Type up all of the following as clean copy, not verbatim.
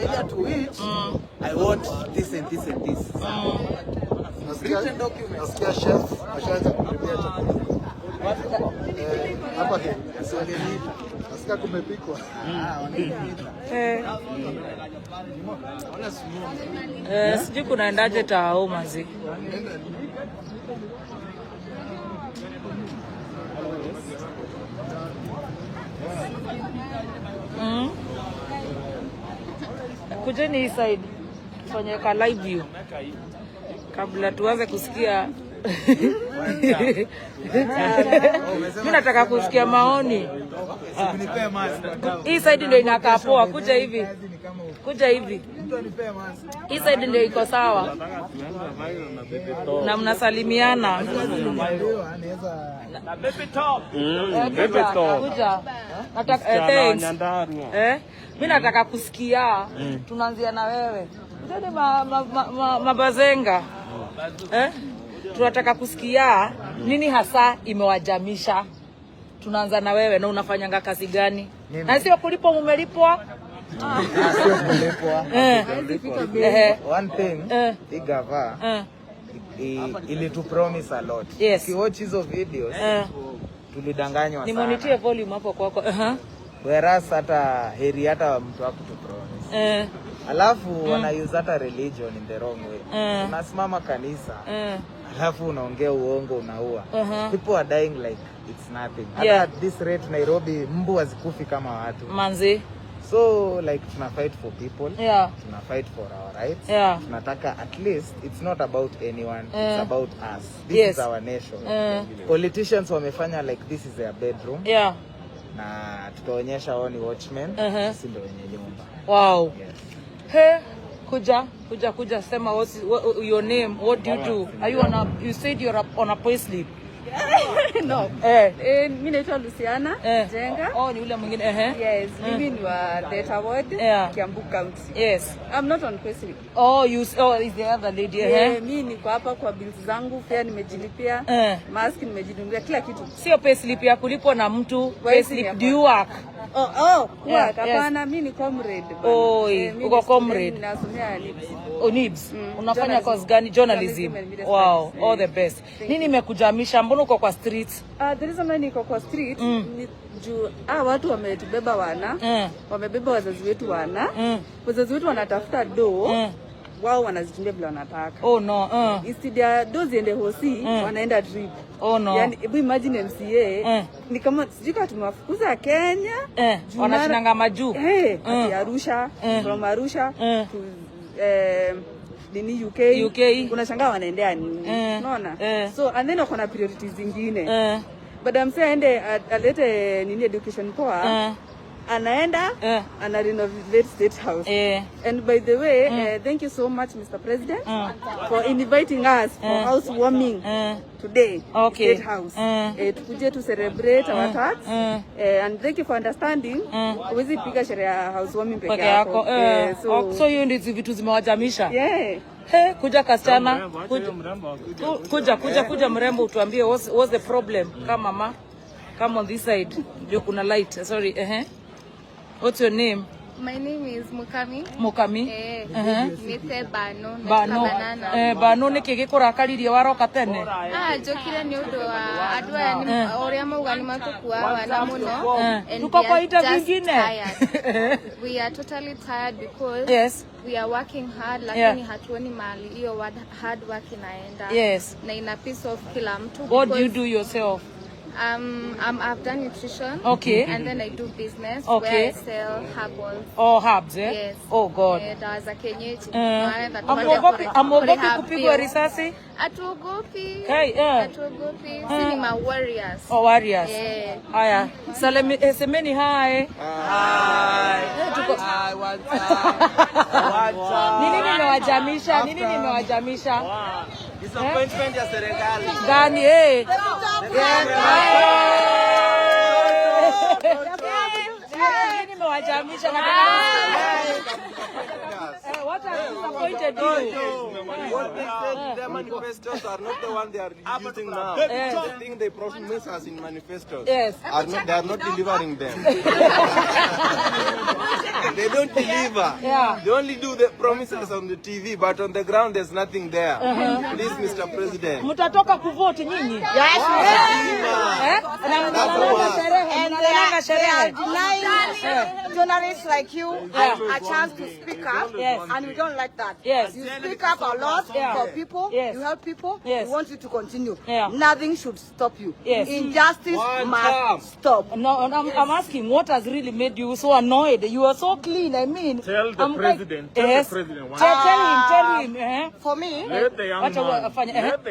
failure to it, I want this and this and this. Written documents. Nasikia chef ashaanza kuprepare chakula. Hapa nasikia kumepikwa. Sijui kunaendaje tao mazi. Kujeni hii side tufanye ka live view kabla tuanze kusikia. Mimi nataka kusikia maoni. Hii side ndio inakaa poa, kuja hivi. Kuja hivi. Hii side ndio iko sawa. Na mnasalimiana. Na baby top. Baby top. Kuja. Nataka thanks. Mimi nataka kusikia. Tunaanzia na wewe. Ndio mabazenga. Tunataka kusikia nini hasa imewajamisha. Tunaanza na wewe, na unafanyanga kazi gani? Na sio kulipwa, mumelipwa? Sio kulipwa. One thing, igava ili tu promise a lot. If you watch hizo videos, tulidanganywa sana. Nimonitie volume hapo kwako. Whereas hata heri hata mtu wako tu promise. Alafu wana use hata religion in the wrong way. Unasimama kanisa. Alafu unaongea uongo, unaua. People are dying like it's nothing. At this rate Nairobi mbu hazikufi kama watu. Manzi. So like tuna fight for people. Tuna fight for our rights. Tunataka at least it's not about anyone, it's about us. This is our nation. Politicians wamefanya like this is their bedroom. Na tutaonyesha wao ni watchmen, sisi ndio wenye nyumba. Wow. Kuja sema what's your name, what do you do? Are you you said you're on a payslip? No. Mimi naitwa Luciana Jenga. Oh, ni yule mwingine Yes, mimi ni wa Theta Ward, Kiambu County. Yes. I'm not on payslip. Oh, is the other lady mimi niko hapa kwa bills zangu, pia nimejilipia, mask nimejinunulia kila kitu. Sio payslip ya kulipwa na mtu, payslip do you work? Work. Hapana, mimi ni comrade. Uko comrade. Ninasomea NIBS. NIBS. Unafanya course gani? Journalism. Wow, all the best. Nini imekujamisha? Mbona uko kwa streets? The reason why niko kwa street ni juu watu wametubeba wamebeba wazazi wetu wazazi wetu wanatafuta wao wanazitumia bila wanataka. Oh no. Instead ya ziende hosi, wanaenda trip. Oh no. Yani hebu imagine MCA ni kama sijui tumewafukuza Kenya, wanashinanga majuu. Arusha, from Arusha to nini UK. Unashangaa wanaendea nini? Unaona? So and then wako na priorities zingine. But MCA aende alete nini education poa. Anaenda ana renovate State House. And by the way, thank you so much Mr. President for inviting us for housewarming today. State House. Tukuje to celebrate our tax. And thank you for understanding. Huwezi piga sherehe ya housewarming peke yako. So hiyo ndio vitu zimewajamisha. Kuja kasichana, kuja mrembo utuambie what's the problem. Kama mama, come on this side. Ndio kuna light. Sorry, What's your name? My name is Mukami. Mukami? Nite Bano. Bano niki gikurakaririe waroka tene? Njokire ni undu wa andu aya ni uria mauga ni matukua wana muno. Tuko kwa interview nyingine. We are totally tired because we are working hard lakini hatuoni mali hiyo hard work inaenda. Na ina piece of kila mtu. What do you do yourself? I've done nutrition. And then I do business where I sell herbals. Herbs, Yes. Oh God. Dawa za kienyeji. Amuogopi kupigwa risasi? Atuogopi. Atuogopi. Sisi ni ma warriors. Warriors. Haya. Semeni hi. Nini nimewajamisha? Disappointment ya serikali. Gani nimewajamisha na what are disappointed you? What they said, their manifestos are not the one they are using now. The thing they promise us in manifestos are not, they are not delivering them. They don't deliver. They only do the promises on the TV, but on the ground there's nothing there. Please, Mr. President. Mutatoka kuvote nyinyi? Yes. Na mnalanga sherehe. Denying journalists like you a chance to speak up, and we don't like that. You speak up a lot for people, you help people, we want you to continue. Nothing should stop you. Injustice must stop. No, I'm asking, what has really made you so annoyed? You are so clean, I mean. Tell the president. Tell the president. Tell him. For me, let the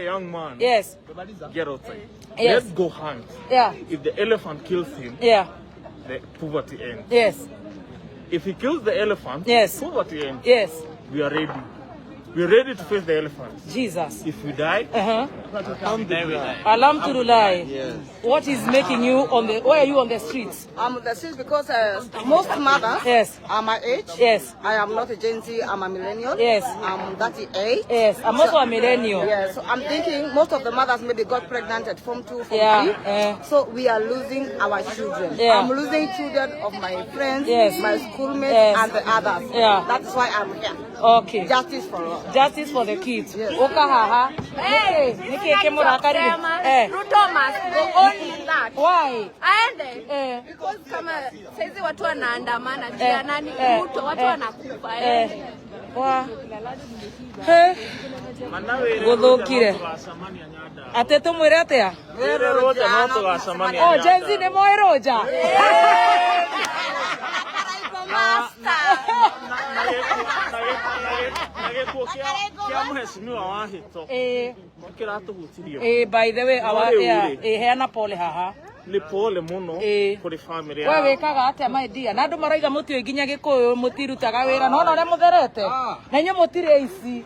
young man get outside. Let's go hunt. If the elephant kills him, the poverty ends. If he kills the elephant, poverty ends. We are ready. We're ready to face the elephant. Jesus. If we die, Alhamdulillah. Yes. What is making you on the? Why are you on the streets? I'm on the streets because most mothers are my age. I am not a Gen Z. I'm a millennial. I'm 38. I'm also a millennial. So I'm thinking most of the mothers maybe got pregnant at Form 2, Form 3. So we are losing our children. I'm losing children of my friends, my schoolmates, and the others. That's why I'm here. Okay. Justice for all. Justice for the kids. Okahaha. Hey, Ruto must go only that. Why? Aende. Because kama saizi watu wanaandamana juu nani Ruto, watu wanakufa. Guthukire. Ate tumwire atia? Oh, Gen Z ni moi Roja. By the way, heana pole haha. Ni pole muno kuri family ya. Wewe wekaga atia maidia. Na andu maraiga mutio nginya Gikuyu mutirutaga wira. Nona ria mutherete. Na inyo mutire ici.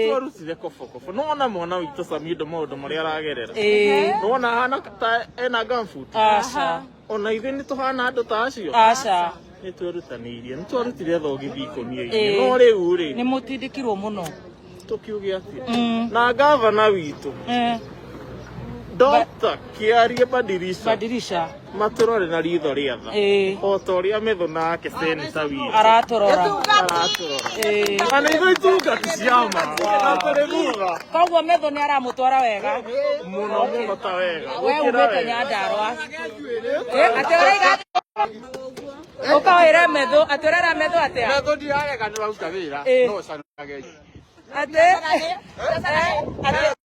Twarutire koboko nona mwana witu Samido maundu maria aragerera nona hana ta ena gamfoot ona ithe ni tuhana andu ta acio ni twerutanirie ni twarutire thogithi ikonia-ini no riu ri ni mutindikirwo muno tukiuge atia na gavana witu Dr. Kiarie Badirisha maturore na ritho ria tha o ta uria metho nake seneta witu araturora ana itho itunga ticiama atariguga koguo metho ni aramutwara wega muno ta wega we umete Nyandarua ati uraiga ukawira metho aturera metho atia metho ndirarega ni waruta wira no canage ate